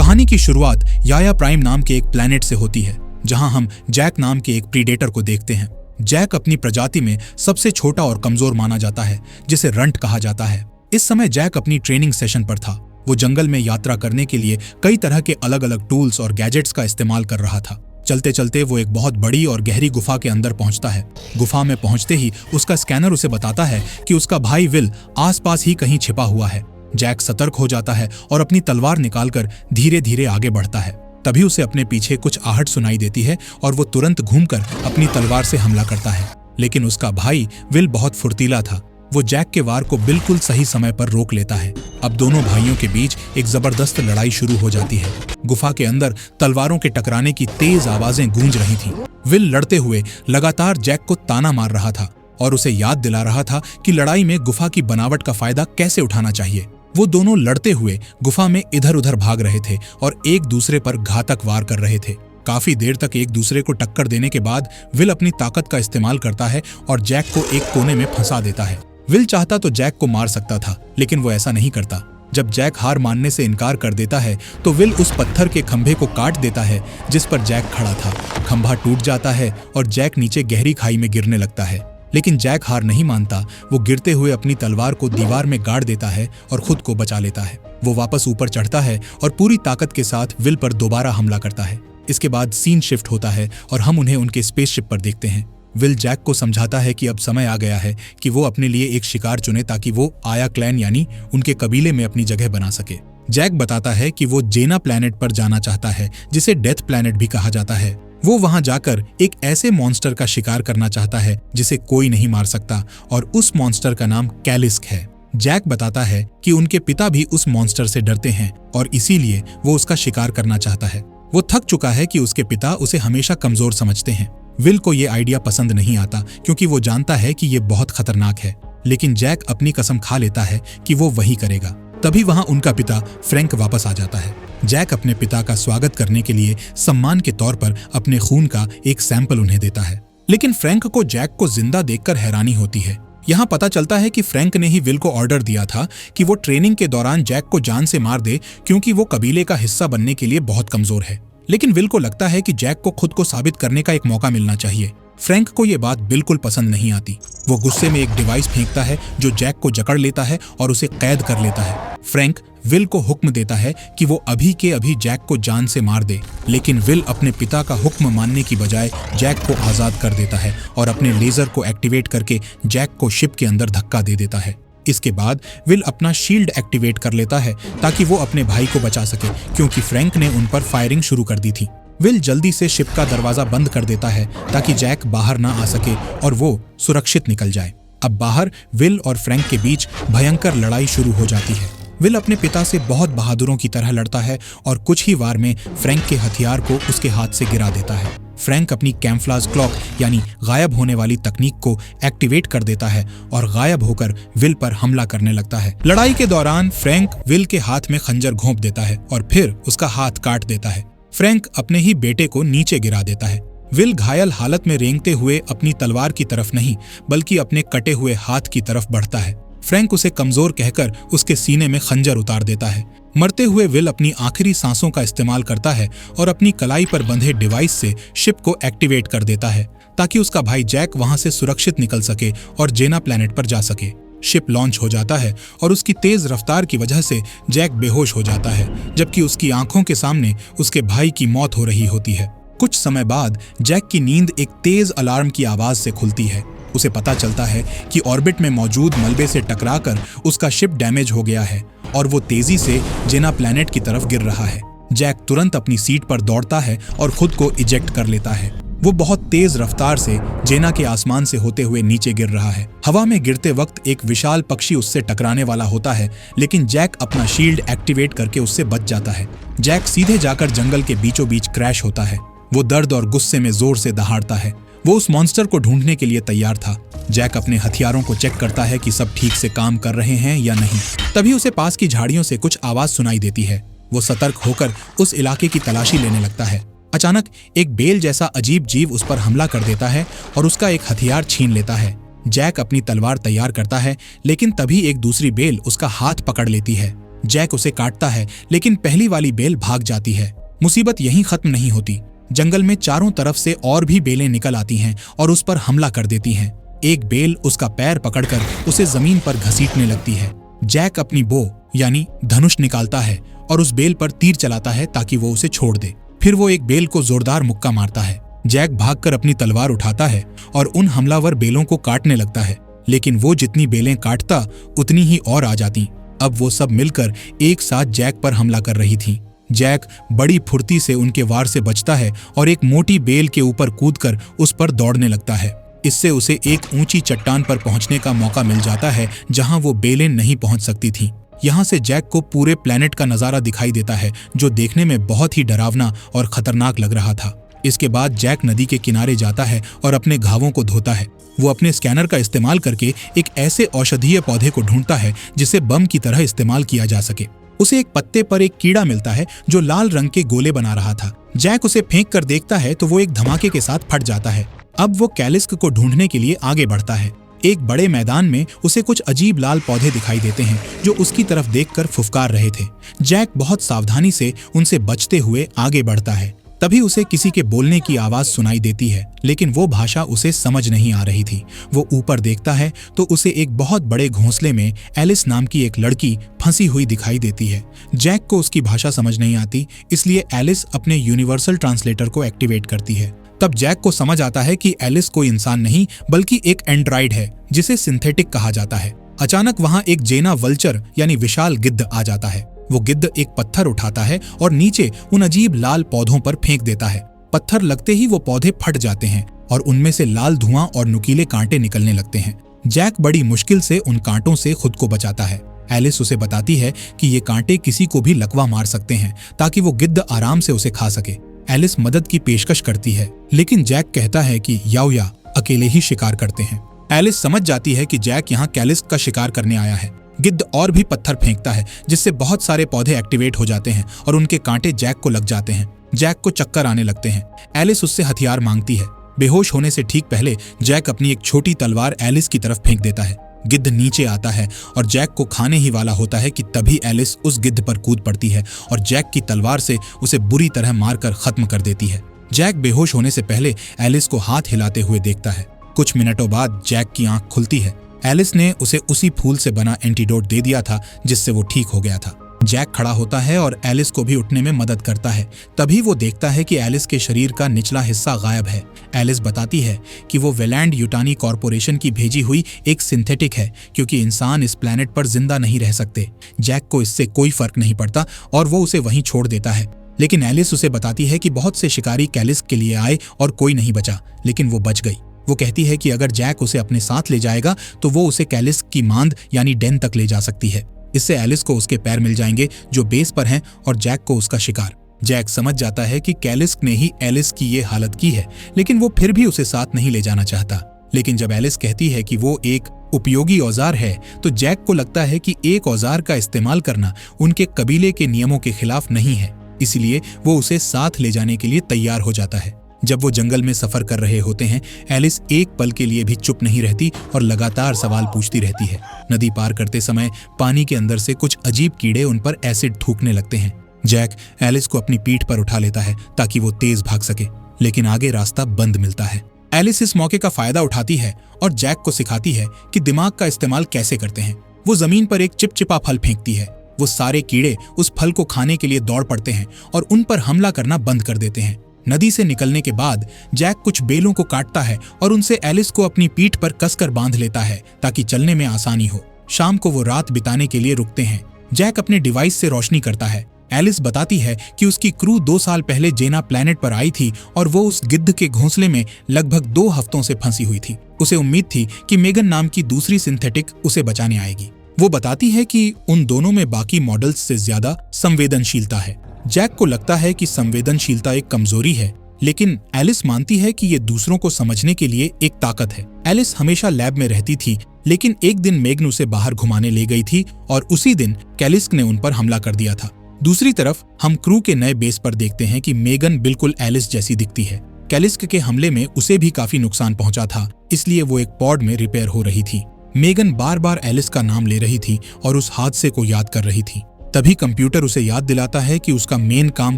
कहानी की शुरुआत याया प्राइम नाम के एक प्लैनेट से होती है, जहां हम जैक नाम के एक प्रीडेटर को देखते हैं। जैक अपनी प्रजाति में सबसे छोटा और कमजोर माना जाता है, जिसे रंट कहा जाता है। इस समय जैक अपनी ट्रेनिंग सेशन पर था। वो जंगल में यात्रा करने के लिए कई तरह के अलग अलग टूल्स और गैजेट्स का इस्तेमाल कर रहा था। चलते चलते वो एक बहुत बड़ी और गहरी गुफा के अंदर पहुंचता है। गुफा में पहुंचते ही उसका स्कैनर उसे बताता है कि उसका भाई विल आसपास ही कहीं छिपा हुआ है। जैक सतर्क हो जाता है और अपनी तलवार निकालकर धीरे धीरे आगे बढ़ता है। तभी उसे अपने पीछे कुछ आहट सुनाई देती है और वो तुरंत घूमकर अपनी तलवार से हमला करता है। लेकिन उसका भाई विल बहुत फुर्तीला था। वो जैक के वार को बिल्कुल सही समय पर रोक लेता है। अब दोनों भाइयों के बीच एक जबरदस्त लड़ाई शुरू हो जाती है। गुफा के अंदर तलवारों के टकराने की तेज आवाजें गूंज रही थीं। विल लड़ते हुए लगातार जैक को ताना मार रहा था और उसे याद दिला रहा था कि लड़ाई में गुफा की बनावट का फायदा कैसे उठाना चाहिए। वो दोनों लड़ते हुए गुफा में इधर उधर भाग रहे थे और एक दूसरे पर घातक वार कर रहे थे। काफी देर तक एक दूसरे को टक्कर देने के बाद विल अपनी ताकत का इस्तेमाल करता है और जैक को एक कोने में फंसा देता है। विल चाहता तो जैक को मार सकता था, लेकिन वो ऐसा नहीं करता। जब जैक हार मानने से इनकार कर देता है तो विल उस पत्थर के खंभे को काट देता है जिस पर जैक खड़ा था। खंभा टूट जाता है और जैक नीचे गहरी खाई में गिरने लगता है। लेकिन जैक हार नहीं मानता। वो गिरते हुए अपनी तलवार को दीवार में गाड़ देता है और खुद को बचा लेता है। वो वापस ऊपर चढ़ता है और पूरी ताकत के साथ विल पर दोबारा हमला करता है। इसके बाद सीन शिफ्ट होता है और हम उन्हें उनके स्पेसशिप पर देखते हैं। विल जैक को समझाता है कि अब समय आ गया है कि वो अपने लिए एक शिकार चुने ताकि वो आया क्लैन यानी उनके कबीले में अपनी जगह बना सके। जैक बताता है कि वो जेना प्लैनेट पर जाना चाहता है, जिसे डेथ प्लैनेट भी कहा जाता है। वो वहां जाकर एक ऐसे मॉन्स्टर का शिकार करना चाहता है जिसे कोई नहीं मार सकता और उस मॉन्स्टर का नाम कैलिस्क है। जैक बताता है कि उनके पिता भी उस मॉन्स्टर से डरते हैं और इसीलिए वो उसका शिकार करना चाहता है। वो थक चुका है कि उसके पिता उसे हमेशा कमजोर समझते हैं। विल को ये आइडिया पसंद नहीं आता क्योंकि वो जानता है कि ये बहुत खतरनाक है, लेकिन जैक अपनी कसम खा लेता है कि वो वही करेगा। तभी वहां उनका पिता फ्रैंक वापस आ जाता है। जैक अपने पिता का स्वागत करने के लिए सम्मान के तौर पर अपने खून का एक सैंपल उन्हें देता है। लेकिन फ्रैंक को जैक को जिंदा देखकर हैरानी होती है। यहाँ पता चलता है कि फ्रैंक ने ही विल को ऑर्डर दिया था कि वो ट्रेनिंग के दौरान जैक को जान से मार दे, क्योंकि वो कबीले का हिस्सा बनने के लिए बहुत कमजोर है। लेकिन विल को लगता है कि जैक को खुद को साबित करने का एक मौका मिलना चाहिए। फ्रैंक को ये बात बिल्कुल पसंद नहीं आती। वो गुस्से में एक डिवाइस फेंकता है जो जैक को जकड़ लेता है और उसे कैद कर लेता है। फ्रैंक विल को हुक्म देता है कि वो अभी के अभी जैक को जान से मार दे, लेकिन विल अपने पिता का हुक्म मानने की बजाय जैक को आजाद कर देता है और अपने लेजर को एक्टिवेट करके जैक को शिप के अंदर धक्का दे देता है। इसके बाद विल अपना शील्ड एक्टिवेट कर लेता है ताकि वो अपने भाई को बचा सके, क्योंकि फ्रैंक ने उन पर फायरिंग शुरू कर दी थी। विल जल्दी से शिप का दरवाजा बंद कर देता है ताकि जैक बाहर ना आ सके और वो सुरक्षित निकल जाए। अब बाहर विल और फ्रैंक के बीच भयंकर लड़ाई शुरू हो जाती है। विल अपने पिता से बहुत बहादुरों की तरह लड़ता है और कुछ ही वार में फ्रैंक के हथियार को उसके हाथ से गिरा देता है। फ्रैंक अपनी कैमफ्लाज क्लॉक यानी गायब होने वाली तकनीक को एक्टिवेट कर देता है और गायब होकर विल पर हमला करने लगता है। लड़ाई के दौरान फ्रैंक विल के हाथ में खंजर घोंप देता है और फिर उसका हाथ काट देता है। फ्रैंक अपने ही बेटे को नीचे गिरा देता है। विल घायल हालत में रेंगते हुए अपनी तलवार की तरफ नहीं बल्कि अपने कटे हुए हाथ की तरफ बढ़ता है। फ्रैंक उसे कमजोर कहकर उसके सीने में खंजर उतार देता है। मरते हुए विल अपनी आखिरी सांसों का इस्तेमाल करता है और अपनी कलाई पर बंधे डिवाइस से शिप को एक्टिवेट कर देता है ताकि उसका भाई जैक वहां से सुरक्षित निकल सके और जेना प्लैनेट पर जा सके। शिप लॉन्च हो जाता है और उसकी तेज रफ्तार की वजह से जैक बेहोश हो जाता है, जबकि उसकी आंखों के सामने उसके भाई की मौत हो रही होती है। कुछ समय बाद जैक की नींद एक तेज अलार्म की आवाज से खुलती है। उसे पता चलता है कि ऑर्बिट में मौजूद मलबे से टकराकर उसका शिप डैमेज हो गया है और वो तेजी से जेना प्लैनेट की तरफ गिर रहा है। जैक तुरंत अपनी सीट पर दौड़ता है और खुद को इजेक्ट कर लेता है। वो बहुत तेज रफ्तार से जेना के आसमान से होते हुए नीचे गिर रहा है। हवा में गिरते वक्त एक विशाल पक्षी उससे टकराने वाला होता है, लेकिन जैक अपना शील्ड एक्टिवेट करके उससे बच जाता है। जैक सीधे जाकर जंगल के बीचों बीच क्रैश होता है। वो दर्द और गुस्से में जोर से दहाड़ता है। वो उस मॉन्स्टर को ढूंढने के लिए तैयार था। जैक अपने हथियारों को चेक करता है कि सब ठीक से काम कर रहे हैं या नहीं। तभी उसे पास की झाड़ियों से कुछ आवाज सुनाई देती है। वो सतर्क होकर उस इलाके की तलाशी लेने लगता है। अचानक एक बेल जैसा अजीब जीव उस पर हमला कर देता है और उसका एक हथियार छीन लेता है। जैक अपनी तलवार तैयार करता है, लेकिन तभी एक दूसरी बेल उसका हाथ पकड़ लेती है। जैक उसे काटता है, लेकिन पहली वाली बेल भाग जाती है। मुसीबत यहीं खत्म नहीं होती। जंगल में चारों तरफ से और भी बेलें निकल आती हैं और उस पर हमला कर देती हैं। एक बेल उसका पैर पकड़कर उसे जमीन पर घसीटने लगती है। जैक अपनी बो यानी धनुष निकालता है और उस बेल पर तीर चलाता है ताकि वो उसे छोड़ दे। फिर वो एक बेल को जोरदार मुक्का मारता है। जैक भागकर अपनी तलवार उठाता है और उन हमलावर बेलों को काटने लगता है, लेकिन वो जितनी बेलें काटता उतनी ही और आ जाती। अब वो सब मिलकर एक साथ जैक पर हमला कर रही थीं। जैक बड़ी फुर्ती से उनके वार से बचता है और एक मोटी बेल के ऊपर कूदकर उस पर दौड़ने लगता है। इससे उसे एक ऊंची चट्टान पर पहुंचने का मौका मिल जाता है जहां वो बेलें नहीं पहुंच सकती थीं। यहाँ से जैक को पूरे प्लेनेट का नजारा दिखाई देता है, जो देखने में बहुत ही डरावना और खतरनाक लग रहा था। इसके बाद जैक नदी के किनारे जाता है और अपने घावों को धोता है। वो अपने स्कैनर का इस्तेमाल करके एक ऐसे औषधीय पौधे को ढूंढता है जिसे बम की तरह इस्तेमाल किया जा सके। उसे एक पत्ते पर एक कीड़ा मिलता है जो लाल रंग के गोले बना रहा था। जैक उसे फेंक कर देखता है तो वो एक धमाके के साथ फट जाता है। अब वो कैलिस्क को ढूंढने के लिए आगे बढ़ता है। एक बड़े मैदान में उसे कुछ अजीब लाल पौधे दिखाई देते हैं जो उसकी तरफ देखकर फुफकार रहे थे। जैक बहुत सावधानी से उनसे बचते हुए आगे बढ़ता है। तभी उसे किसी के बोलने की आवाज सुनाई देती है, लेकिन वो भाषा उसे समझ नहीं आ रही थी। वो ऊपर देखता है तो उसे एक बहुत बड़े घोंसले में एलिस नाम की एक लड़की फंसी हुई दिखाई देती है। जैक को उसकी भाषा समझ नहीं आती, इसलिए एलिस अपने यूनिवर्सल ट्रांसलेटर को एक्टिवेट करती है। तब जैक को समझ आता है कि एलिस कोई इंसान नहीं बल्कि एक एंड्रॉइड है जिसे सिंथेटिक कहा जाता है। अचानक वहां एक जेना वल्चर यानी विशाल गिद्ध आ जाता है। वो गिद्ध एक पत्थर उठाता है और नीचे उन अजीब लाल पौधों पर फेंक देता है। पत्थर लगते ही वो पौधे फट जाते हैं और उनमें से लाल धुआं और नुकीले कांटे निकलने लगते हैं। जैक बड़ी मुश्किल से उन कांटों से खुद को बचाता है। एलिस उसे बताती है कि ये कांटे किसी को भी लकवा मार सकते हैं ताकि वो गिद्ध आराम से उसे खा सके। एलिस मदद की पेशकश करती है, लेकिन जैक कहता है कि याओया अकेले ही शिकार करते हैं। एलिस समझ जाती है कि जैक यहाँ कैलिस्क का शिकार करने आया है। गिद्ध और भी पत्थर फेंकता है जिससे बहुत सारे पौधे एक्टिवेट हो जाते हैं और उनके कांटे जैक को लग जाते हैं। जैक को चक्कर आने लगते हैं। एलिस उससे हथियार मांगती है। बेहोश होने से ठीक पहले जैक अपनी एक छोटी तलवार एलिस की तरफ फेंक देता है। गिद्ध नीचे आता है और जैक को खाने ही वाला होता है कि तभी एलिस उस गिद्ध पर कूद पड़ती है और जैक की तलवार से उसे बुरी तरह मारकर खत्म कर देती है। जैक बेहोश होने से पहले एलिस को हाथ हिलाते हुए देखता है। कुछ मिनटों बाद जैक की आंख खुलती है। एलिस ने उसे उसी फूल से बना एंटीडोट दे दिया था जिससे वो ठीक हो गया था। जैक खड़ा होता है और एलिस को भी उठने में मदद करता है। तभी वो देखता है कि एलिस के शरीर का निचला हिस्सा गायब है। एलिस बताती है कि वो वेलैंड यूटानी कॉरपोरेशन की भेजी हुई एक सिंथेटिक है, क्योंकि इंसान इस प्लेनेट पर जिंदा नहीं रह सकते। जैक को इससे कोई फर्क नहीं पड़ता और वो उसे वहीं छोड़ देता है। लेकिन एलिस उसे बताती है कि बहुत से शिकारी कैलिस्क के लिए आए और कोई नहीं बचा, लेकिन वो बच गई। वो कहती है कि अगर जैक उसे अपने साथ ले जाएगा तो वो उसे कैलिस्क की मांद यानी डेन तक ले जा सकती है। इससे एलिस को उसके पैर मिल जाएंगे जो बेस पर हैं और जैक को उसका शिकार। जैक समझ जाता है कि कैलिस्क ने ही एलिस की ये हालत की है, लेकिन वो फिर भी उसे साथ नहीं ले जाना चाहता। लेकिन जब एलिस कहती है कि वो एक उपयोगी औजार है तो जैक को लगता है कि एक औजार का इस्तेमाल करना उनके कबीले के नियमों के खिलाफ नहीं है, इसलिए वो उसे साथ ले जाने के लिए तैयार हो जाता है। जब वो जंगल में सफर कर रहे होते हैं, एलिस एक पल के लिए भी चुप नहीं रहती और लगातार सवाल पूछती रहती है। नदी पार करते समय पानी के अंदर से कुछ अजीब कीड़े उन पर एसिड थूकने लगते हैं। जैक एलिस को अपनी पीठ पर उठा लेता है ताकि वो तेज भाग सके, लेकिन आगे रास्ता बंद मिलता है। एलिस इस मौके का फायदा उठाती है और जैक को सिखाती है कि दिमाग का इस्तेमाल कैसे करते हैं। वो जमीन पर एक चिपचिपा फल फेंकती है। वो सारे कीड़े उस फल को खाने के लिए दौड़ पड़ते हैं और उन पर हमला करना बंद कर देते हैं। नदी से निकलने के बाद जैक कुछ बेलों को काटता है और उनसे एलिस को अपनी पीठ पर कसकर बांध लेता है ताकि चलने में आसानी हो। शाम को वो रात बिताने के लिए रुकते हैं। जैक अपने डिवाइस से रोशनी करता है। एलिस बताती है कि उसकी क्रू 2 साल पहले जेना प्लेनेट पर आई थी और वो उस गिद्ध के घोंसले में लगभग 2 हफ्तों से फंसी हुई थी। उसे उम्मीद थी कि मेगन नाम की दूसरी सिंथेटिक उसे बचाने आएगी। वो बताती है कि उन दोनों में बाकी मॉडल्स से ज्यादा संवेदनशीलता है। जैक को लगता है कि संवेदनशीलता एक कमजोरी है, लेकिन एलिस मानती है कि ये दूसरों को समझने के लिए एक ताकत है। एलिस हमेशा लैब में रहती थी, लेकिन एक दिन मेगन उसे बाहर घुमाने ले गई थी और उसी दिन कैलिस्क ने उन पर हमला कर दिया था। दूसरी तरफ हम क्रू के नए बेस पर देखते हैं कि मेगन बिल्कुल एलिस जैसी दिखती है। कैलिस्क के हमले में उसे भी काफी नुकसान पहुंचा था, इसलिए वो एक पॉड में रिपेयर हो रही थी। मेगन बार बार एलिस का नाम ले रही थी और उस हादसे को याद कर रही थी। तभी कंप्यूटर उसे याद दिलाता है कि उसका मेन काम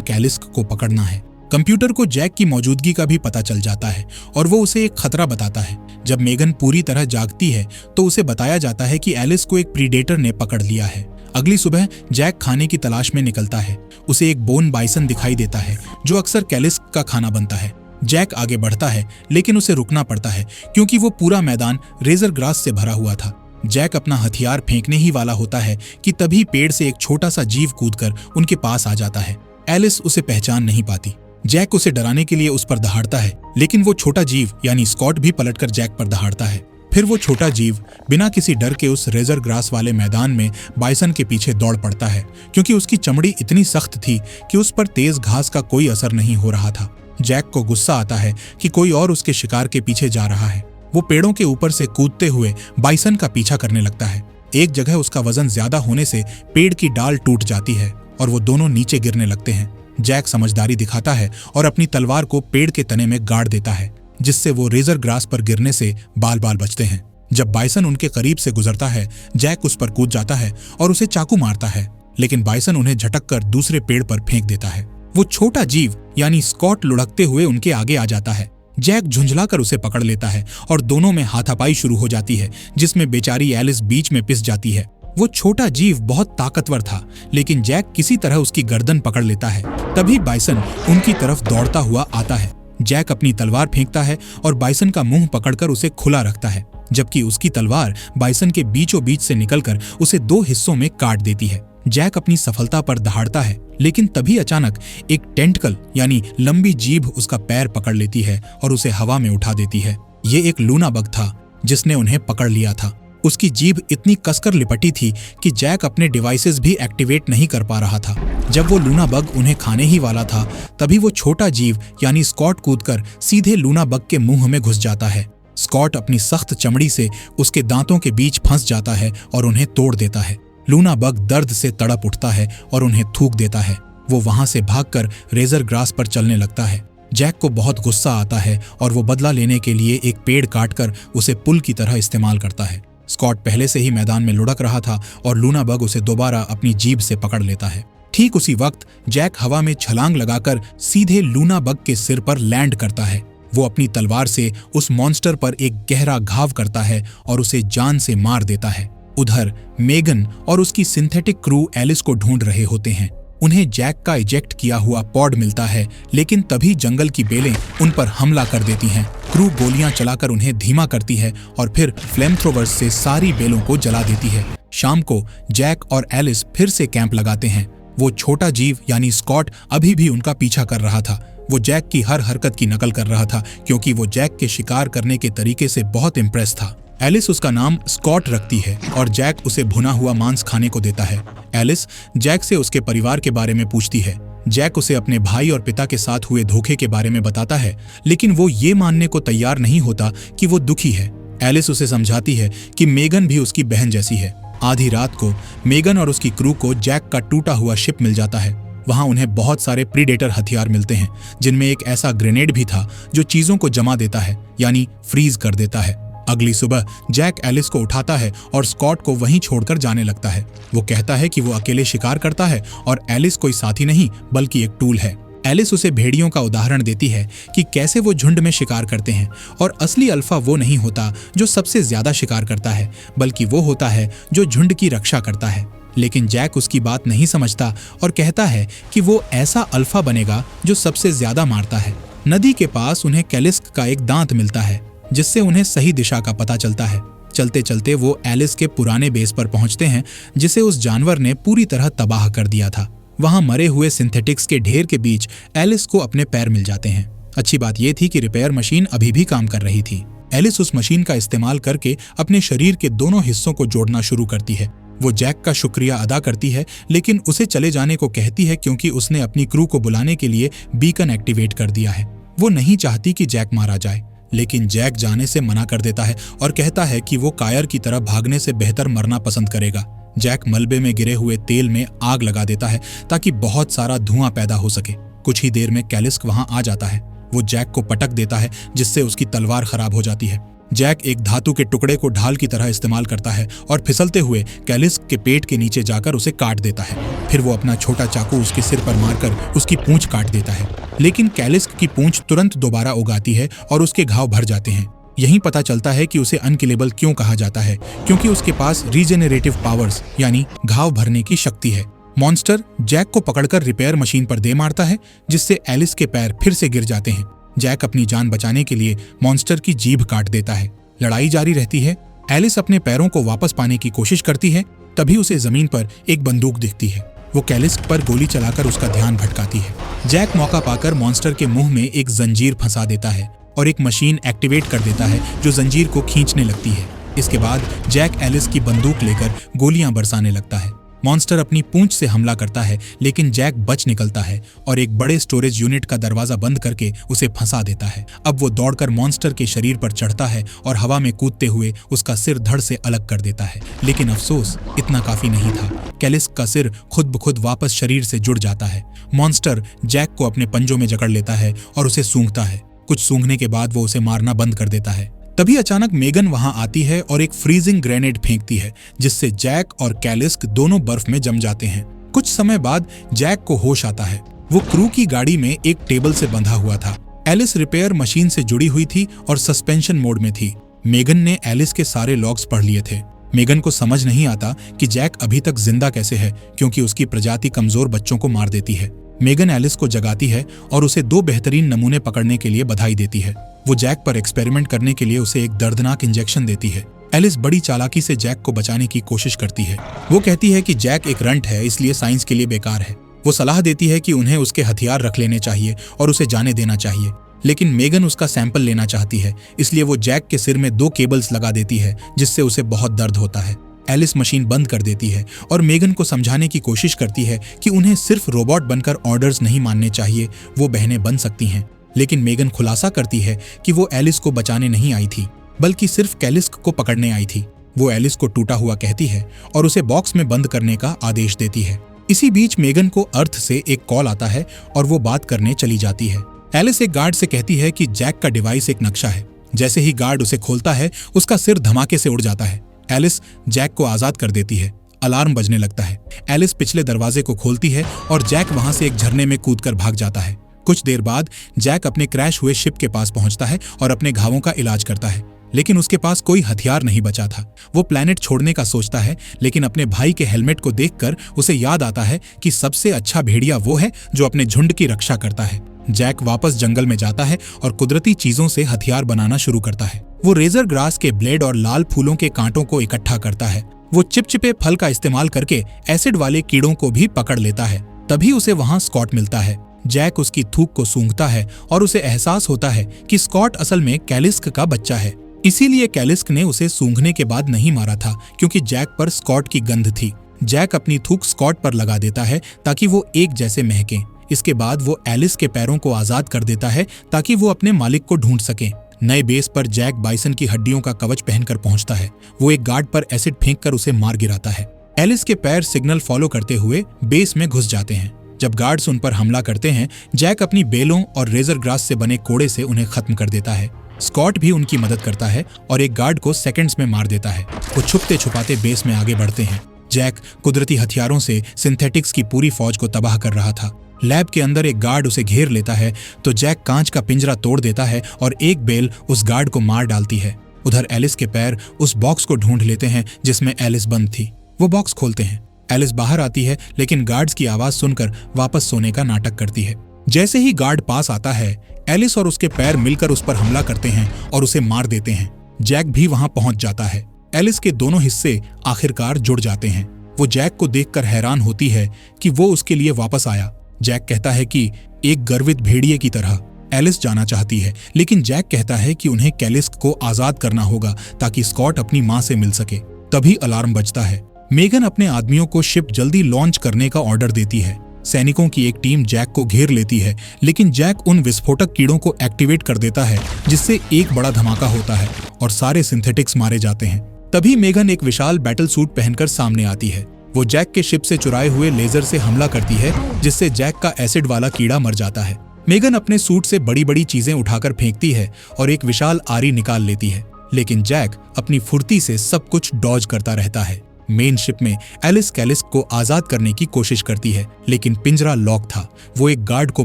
कैलिस्क को पकड़ना है। कंप्यूटर को जैक की मौजूदगी का भी पता चल जाता है और वो उसे एक खतरा बताता है। जब मेगन पूरी तरह जागती है तो उसे बताया जाता है कि एलिस को एक प्रीडेटर ने पकड़ लिया है। अगली सुबह जैक खाने की तलाश में निकलता है। उसे एक बोन बाइसन दिखाई देता है जो अक्सर कैलिस्क का खाना बनता है। जैक आगे बढ़ता है लेकिन उसे रुकना पड़ता है क्योंकि वो पूरा मैदान रेजर ग्रास से भरा हुआ था। जैक अपना हथियार फेंकने ही वाला होता है कि तभी पेड़ से एक छोटा सा जीव कूदकर उनके पास आ जाता है। एलिस उसे पहचान नहीं पाती। जैक उसे डराने के लिए उस पर दहाड़ता है, लेकिन वो छोटा जीव यानी स्कॉट भी पलटकर जैक पर दहाड़ता है। फिर वो छोटा जीव बिना किसी डर के उस रेजर ग्रास वाले मैदान में बाइसन के पीछे दौड़ पड़ता है, क्योंकि उसकी चमड़ी इतनी सख्त थी कि उस पर तेज घास का कोई असर नहीं हो रहा था। जैक को गुस्सा आता है कि कोई और उसके शिकार के पीछे जा रहा है। वो पेड़ों के ऊपर से कूदते हुए बाइसन का पीछा करने लगता है। एक जगह उसका वजन ज्यादा होने से पेड़ की डाल टूट जाती है और वो दोनों नीचे गिरने लगते हैं। जैक समझदारी दिखाता है और अपनी तलवार को पेड़ के तने में गाड़ देता है, जिससे वो रेजर ग्रास पर गिरने से बाल बाल बचते हैं। जब बाइसन उनके करीब से गुजरता है, जैक उस पर कूद जाता है और उसे चाकू मारता है, लेकिन बाइसन उन्हें झटक कर दूसरे पेड़ पर फेंक देता है। वो छोटा जीव यानी स्कॉट लुढ़कते हुए उनके आगे आ जाता है। जैक झुंझलाकर उसे पकड़ लेता है और दोनों में हाथापाई शुरू हो जाती है, जिसमें बेचारी एलिस बीच में पिस जाती है। वो छोटा जीव बहुत ताकतवर था, लेकिन जैक किसी तरह उसकी गर्दन पकड़ लेता है। तभी बाइसन उनकी तरफ दौड़ता हुआ आता है। जैक अपनी तलवार फेंकता है और बाइसन का मुंह पकड़कर उसे खुला रखता है, जबकि उसकी तलवार बाइसन के बीचों बीच से निकलकर उसे 2 हिस्सों में काट देती है। जैक अपनी सफलता पर दहाड़ता है, लेकिन तभी अचानक एक टेंटकल यानी लंबी जीभ उसका पैर पकड़ लेती है और उसे हवा में उठा देती है। ये एक लूना बग था जिसने उन्हें पकड़ लिया था। उसकी जीभ इतनी कसकर लिपटी थी कि जैक अपने डिवाइसेस भी एक्टिवेट नहीं कर पा रहा था। जब वो लूना बग उन्हें खाने ही वाला था, तभी वो छोटा जीव यानी स्कॉट कूदकर सीधे लूना बग के मुंह में घुस जाता है। स्कॉट अपनी सख्त चमड़ी से उसके दांतों के बीच फंस जाता है और उन्हें तोड़ देता है। लूना बग दर्द से तड़प उठता है और उन्हें थूक देता है। वो वहां से भागकर रेजर ग्रास पर चलने लगता है। जैक को बहुत गुस्सा आता है और वो बदला लेने के लिए एक पेड़ काटकर उसे पुल की तरह इस्तेमाल करता है। स्कॉट पहले से ही मैदान में लुढ़क रहा था और लूना बग उसे दोबारा अपनी जीभ से पकड़ लेता है। ठीक उसी वक्त जैक हवा में छलांग लगाकर सीधे लूना बग के सिर पर लैंड करता है। वो अपनी तलवार से उस मॉन्स्टर पर एक गहरा घाव करता है और उसे जान से मार देता है। उधर मेगन और उसकी सिंथेटिक क्रू एलिस को ढूंढ रहे होते हैं। उन्हें जैक का इजेक्ट किया हुआ पॉड मिलता है, लेकिन तभी जंगल की बेलें उन पर हमला कर देती हैं। क्रू गोलियां चलाकर उन्हें धीमा करती है और फिर फ्लेम थ्रोवर्स से सारी बेलों को जला देती है। शाम को जैक और एलिस फिर से कैंप लगाते हैं। वो छोटा जीव यानी स्कॉट अभी भी उनका पीछा कर रहा था। वो जैक की हर हरकत की नकल कर रहा था, क्योंकि वो जैक के शिकार करने के तरीके से बहुत इम्प्रेस था। एलिस उसका नाम स्कॉट रखती है और जैक उसे भुना हुआ मांस खाने को देता है। एलिस जैक से उसके परिवार के बारे में पूछती है। जैक उसे अपने भाई और पिता के साथ हुए धोखे के बारे में बताता है, लेकिन वो ये मानने को तैयार नहीं होता कि वो दुखी है। एलिस उसे समझाती है कि मेगन भी उसकी बहन जैसी है। आधी रात को मेगन और उसकी क्रू को जैक का टूटा हुआ शिप मिल जाता है। वहां उन्हें बहुत सारे प्रीडेटर हथियार मिलते हैं, जिनमें एक ऐसा ग्रेनेड भी था जो चीजों को जमा देता है यानी फ्रीज कर देता है। अगली सुबह जैक एलिस को उठाता है और स्कॉट को वहीं छोड़कर जाने लगता है। वो कहता है कि वो अकेले शिकार करता है और एलिस कोई साथी नहीं बल्कि एक टूल है। एलिस उसे भेड़ियों का उदाहरण देती है कि कैसे वो झुंड में शिकार करते हैं और असली अल्फा वो नहीं होता जो सबसे ज्यादा शिकार करता है, बल्कि वो होता है जो झुंड की रक्षा करता है। लेकिन जैक उसकी बात नहीं समझता और कहता है कि वो ऐसा अल्फा बनेगा जो सबसे ज्यादा मारता है। नदी के पास उन्हें कैलिस्क का एक दांत मिलता है, जिससे उन्हें सही दिशा का पता चलता है। चलते चलते वो एलिस के पुराने बेस पर पहुंचते हैं, जिसे उस जानवर ने पूरी तरह तबाह कर दिया था। वहां मरे हुए सिंथेटिक्स के ढेर के बीच एलिस को अपने पैर मिल जाते हैं। अच्छी बात यह थी कि रिपेयर मशीन अभी भी काम कर रही थी। एलिस उस मशीन का इस्तेमाल करके अपने शरीर के दोनों हिस्सों को जोड़ना शुरू करती है। वो जैक का शुक्रिया अदा करती है, लेकिन उसे चले जाने को कहती है क्योंकि उसने अपनी क्रू को बुलाने के लिए बीकन एक्टिवेट कर दिया है। वो नहीं चाहती कि जैक मारा जाए, लेकिन जैक जाने से मना कर देता है और कहता है कि वो कायर की तरह भागने से बेहतर मरना पसंद करेगा। जैक मलबे में गिरे हुए तेल में आग लगा देता है ताकि बहुत सारा धुआं पैदा हो सके। कुछ ही देर में कैलिस्क वहां आ जाता है। वो जैक को पटक देता है, जिससे उसकी तलवार खराब हो जाती है। जैक एक धातु के टुकड़े को ढाल की तरह इस्तेमाल करता है और फिसलते हुए कैलिस्क के पेट के नीचे जाकर उसे काट देता है। फिर वो अपना छोटा चाकू उसके सिर पर मारकर उसकी पूंछ काट देता है, लेकिन कैलिस्क की पूंछ तुरंत दोबारा उगाती है और उसके घाव भर जाते हैं। यहीं पता चलता है कि उसे अनकिलेबल क्यों कहा जाता है, क्योंकि उसके पास रीजेनरेटिव पावर्स यानी घाव भरने की शक्ति है। मॉन्स्टर जैक को पकड़कर रिपेयर मशीन पर दे मारता है, जिससे एलिस के पैर फिर से गिर जाते हैं। जैक अपनी जान बचाने के लिए मॉन्स्टर की जीभ काट देता है। लड़ाई जारी रहती है। एलिस अपने पैरों को वापस पाने की कोशिश करती है, तभी उसे जमीन पर एक बंदूक दिखती है। वो कैलिस्क पर गोली चलाकर उसका ध्यान भटकाती है। जैक मौका पाकर मॉन्स्टर के मुंह में एक जंजीर फंसा देता है और एक मशीन एक्टिवेट कर देता है जो जंजीर को खींचने लगती है। इसके बाद जैक एलिस की बंदूक लेकर गोलियां बरसाने लगता है। मॉन्स्टर अपनी पूंछ से हमला करता है, लेकिन जैक बच निकलता है और एक बड़े स्टोरेज यूनिट का दरवाजा बंद करके उसे फंसा देता है। अब वो दौड़कर मॉन्स्टर के शरीर पर चढ़ता है और हवा में कूदते हुए उसका सिर धड़ से अलग कर देता है। लेकिन अफसोस, इतना काफी नहीं था। कैलिस्क का सिर खुद ब खुद वापस शरीर से जुड़ जाता है। मॉन्स्टर जैक को अपने पंजों में जकड़ लेता है और उसे सूंघता है। कुछ सूंघने के बाद वो उसे मारना बंद कर देता है। तभी अचानक मेगन वहां आती है और एक फ्रीजिंग ग्रेनेड फेंकती है, जिससे जैक और कैलिस्क दोनों बर्फ में जम जाते हैं। कुछ समय बाद जैक को होश आता है। वो क्रू की गाड़ी में एक टेबल से बंधा हुआ था। एलिस रिपेयर मशीन से जुड़ी हुई थी और सस्पेंशन मोड में थी। मेगन ने एलिस के सारे लॉग्स पढ़ लिए थे। मेगन को समझ नहीं आता कि जैक अभी तक जिंदा कैसे है, क्योंकि उसकी प्रजाति कमजोर बच्चों को मार देती है। मेगन एलिस को जगाती है और उसे 2 बेहतरीन नमूने पकड़ने के लिए बधाई देती है। वो जैक पर एक्सपेरिमेंट करने के लिए उसे एक दर्दनाक इंजेक्शन देती है। एलिस बड़ी चालाकी से जैक को बचाने की कोशिश करती है। वो कहती है कि जैक एक रंट है, इसलिए साइंस के लिए बेकार है। वो सलाह देती है कि उन्हें उसके हथियार रख लेने चाहिए और उसे जाने देना चाहिए, लेकिन मेगन उसका सैंपल लेना चाहती है, इसलिए वो जैक के सिर में 2 केबल्स लगा देती है, जिससे उसे बहुत दर्द होता है। एलिस मशीन बंद कर देती है और मेगन को समझाने की कोशिश करती है कि उन्हें सिर्फ रोबोट बनकर ऑर्डर्स नहीं मानने चाहिए, वो बहनें बन सकती हैं। लेकिन मेगन खुलासा करती है कि वो एलिस को बचाने नहीं आई थी, बल्कि सिर्फ कैलिस्क को पकड़ने आई थी। वो एलिस को टूटा हुआ कहती है और उसे बॉक्स में बंद करने का आदेश देती है। इसी बीच मेगन को अर्थ से एक कॉल आता है और वो बात करने चली जाती है। एलिस एक गार्ड से कहती है कि जैक का डिवाइस एक नक्शा है। जैसे ही गार्ड उसे खोलता है, उसका सिर धमाके से उड़ जाता है। एलिस जैक को आजाद कर देती है। अलार्म बजने लगता है। एलिस पिछले दरवाजे को खोलती है और जैक वहां से एक झरने में कूदकर भाग जाता है। कुछ देर बाद जैक अपने क्रैश हुए शिप के पास पहुंचता है और अपने घावों का इलाज करता है, लेकिन उसके पास कोई हथियार नहीं बचा था। वो प्लेनेट छोड़ने का सोचता है, लेकिन अपने भाई के हेलमेट को देखकर उसे याद आता है कि सबसे अच्छा भेड़िया वो है जो अपने झुंड की रक्षा करता है। जैक वापस जंगल में जाता है और कुदरती चीजों से हथियार बनाना शुरू करता है। वो रेजर ग्रास के ब्लेड और लाल फूलों के कांटों को इकट्ठा करता है। वो चिपचिपे फल का इस्तेमाल करके एसिड वाले कीड़ों को भी पकड़ लेता है। तभी उसे वहां स्कॉट मिलता है। जैक उसकी थूक को सूंघता है और उसे एहसास होता है कि स्कॉट असल में कैलिस्क का बच्चा है। इसीलिए कैलिस्क ने उसे सूंघने के बाद नहीं मारा था, क्योंकि जैक पर स्कॉट की गंध थी। जैक अपनी थूक स्कॉट पर लगा देता है ताकि वो एक जैसे महके। इसके बाद वो एलिस के पैरों को आजाद कर देता है ताकि वो अपने मालिक को ढूंढ सके। नए बेस पर जैक बाइसन की हड्डियों का कवच पहनकर पहुंचता है। वो एक गार्ड पर एसिड फेंककर उसे मार गिराता है। एलिस के पैर सिग्नल फॉलो करते हुए बेस में घुस जाते हैं। जब गार्ड्स उन पर हमला करते हैं, जैक अपनी बेलों और रेजर ग्रास से बने कोड़े से उन्हें खत्म कर देता है। स्कॉट भी उनकी मदद करता है और एक गार्ड को सेकंड्स में मार देता है। वो छुपते छुपाते बेस में आगे बढ़ते हैं। जैक कुदरती हथियारों से सिंथेटिक्स की पूरी फौज को तबाह कर रहा था। लैब के अंदर एक गार्ड उसे घेर लेता है तो जैक कांच का पिंजरा तोड़ देता है और एक बेल उस गार्ड को मार डालती है। उधर एलिस के पैर उस बॉक्स को ढूंढ लेते हैं जिसमें एलिस बंद थी। वो बॉक्स खोलते हैं। एलिस बाहर आती है, लेकिन गार्ड्स की आवाज सुनकर वापस सोने का नाटक करती है। जैसे ही गार्ड पास आता है, एलिस और उसके पैर मिलकर उस पर हमला करते हैं और उसे मार देते हैं। जैक भी वहां पहुंच जाता है। एलिस के दोनों हिस्से आखिरकार जुड़ जाते हैं। वो जैक को देखकर हैरान होती है कि वो उसके लिए वापस आया। जैक कहता है कि एक गर्वित भेड़िए की तरह एलिस जाना चाहती है, लेकिन जैक कहता है कि उन्हें कैलिस्क को आजाद करना होगा ताकि स्कॉट अपनी मां से मिल सके। तभी अलार्म बजता है। मेगन अपने आदमियों को शिप जल्दी लॉन्च करने का ऑर्डर देती है। सैनिकों की एक टीम जैक को घेर लेती है, लेकिन जैक उन विस्फोटक कीड़ों को एक्टिवेट कर देता है, जिससे एक बड़ा धमाका होता है और सारे सिंथेटिक्स मारे जाते हैं। तभी मेगन एक विशाल बैटल सूट पहनकर सामने आती है। वो जैक के शिप से चुराए हुए लेजर से हमला करती है, जिससे जैक का एसिड वाला कीड़ा मर जाता है। मेगन अपने सूट से बड़ी बड़ी चीजें उठाकर फेंकती है और एक विशाल आरी निकाल लेती है, लेकिन जैक अपनी फुर्ती से सब कुछ डॉज करता रहता है। मेन शिप में एलिस कैलिस्क को आजाद करने की कोशिश करती है, लेकिन पिंजरा लॉक था। वो एक गार्ड को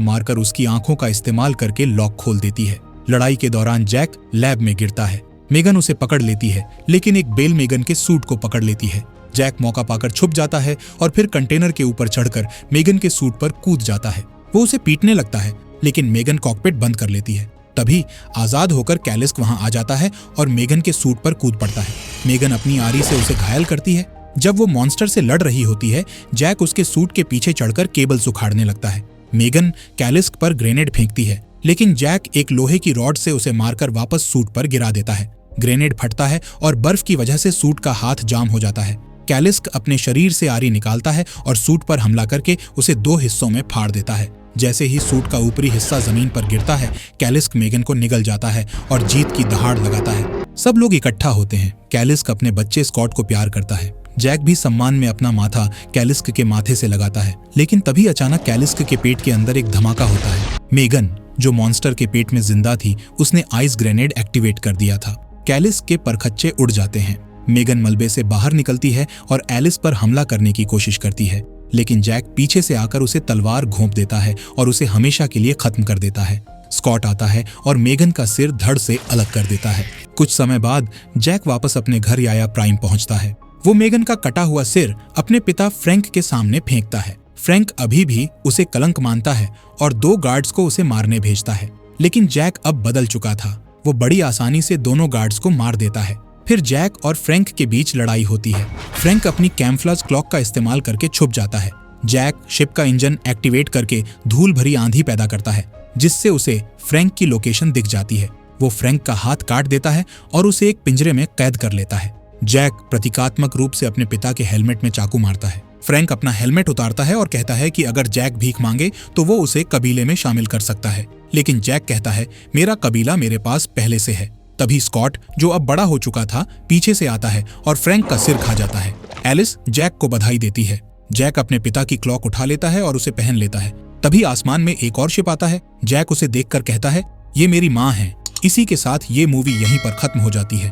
मारकर उसकी आंखों का इस्तेमाल करके लॉक खोल देती है। लड़ाई के दौरान जैक लैब में गिरता है। मेगन उसे पकड़ लेती है, लेकिन एक बेल मेगन के सूट को पकड़ लेती है। जैक मौका पाकर छुप जाता है और फिर कंटेनर के ऊपर चढ़कर मेगन के सूट पर कूद जाता है। वो उसे पीटने लगता है, लेकिन मेगन कॉकपिट बंद कर लेती है। तभी आजाद होकर कैलिस्क वहां आ जाता है और मेगन के सूट पर कूद पड़ता है। मेगन अपनी आरी से उसे घायल करती है। जब वो मॉन्स्टर से लड़ रही होती है, जैक उसके सूट के पीछे चढ़कर केबल्स उखाड़ने लगता है। मेगन कैलिस्क पर ग्रेनेड फेंकती है, लेकिन जैक एक लोहे की रॉड से उसे मारकर वापस सूट पर गिरा देता है। ग्रेनेड फटता है और बर्फ की वजह से सूट का हाथ जाम हो जाता है। कैलिस्क अपने शरीर से आरी निकालता है और सूट पर हमला करके उसे 2 हिस्सों में फाड़ देता है। जैसे ही सूट का ऊपरी हिस्सा जमीन पर गिरता है, कैलिस्क मेगन को निगल जाता है और जीत की दहाड़ लगाता है। सब लोग इकट्ठा होते हैं। कैलिस्क अपने बच्चे स्कॉट को प्यार करता है। जैक भी सम्मान में अपना माथा कैलिस्क के माथे से लगाता है, लेकिन तभी अचानक कैलिस्क के पेट के अंदर एक धमाका होता है। मेगन, जो मॉन्स्टर के पेट में जिंदा थी, उसने आइस ग्रेनेड एक्टिवेट कर दिया था। कैलिस्क के परखच्चे उड़ जाते हैं। मेगन मलबे से बाहर निकलती है और एलिस पर हमला करने की कोशिश करती है, लेकिन जैक पीछे से आकर उसे तलवार घोंप देता है और उसे हमेशा के लिए खत्म कर देता है। स्कॉट आता है और मेगन का सिर धड़ से अलग कर देता है। कुछ समय बाद जैक वापस अपने घर याया प्राइम पहुंचता है। वो मेगन का कटा हुआ सिर अपने पिता फ्रैंक के सामने फेंकता है। फ्रैंक अभी भी उसे कलंक मानता है और 2 गार्ड्स को उसे मारने भेजता है, लेकिन जैक अब बदल चुका था। वो बड़ी आसानी से दोनों गार्ड्स को मार देता है। फिर जैक और फ्रैंक के बीच लड़ाई होती है। फ्रैंक अपनी कैम्फ्लाज क्लॉक का इस्तेमाल करके छुप जाता है। जैक शिप का इंजन एक्टिवेट करके धूल भरी आंधी पैदा करता है, जिससे उसे फ्रैंक की लोकेशन दिख जाती है। वो फ्रैंक का हाथ काट देता है और उसे एक पिंजरे में कैद कर लेता है। जैक प्रतीकात्मक रूप से अपने पिता के हेलमेट में चाकू मारता है। फ्रैंक अपना हेलमेट उतारता है और कहता है कि अगर जैक भीख मांगे तो वो उसे कबीले में शामिल कर सकता है, लेकिन जैक कहता है, मेरा कबीला मेरे पास पहले से है। तभी स्कॉट, जो अब बड़ा हो चुका था, पीछे से आता है और फ्रैंक का सिर खा जाता है। एलिस जैक को बधाई देती है। जैक अपने पिता की क्लॉक उठा लेता है और उसे पहन लेता है। तभी आसमान में एक और शिप आता है। जैक उसे देखकर कहता है, ये मेरी माँ है। इसी के साथ ये मूवी यहीं पर खत्म हो जाती है।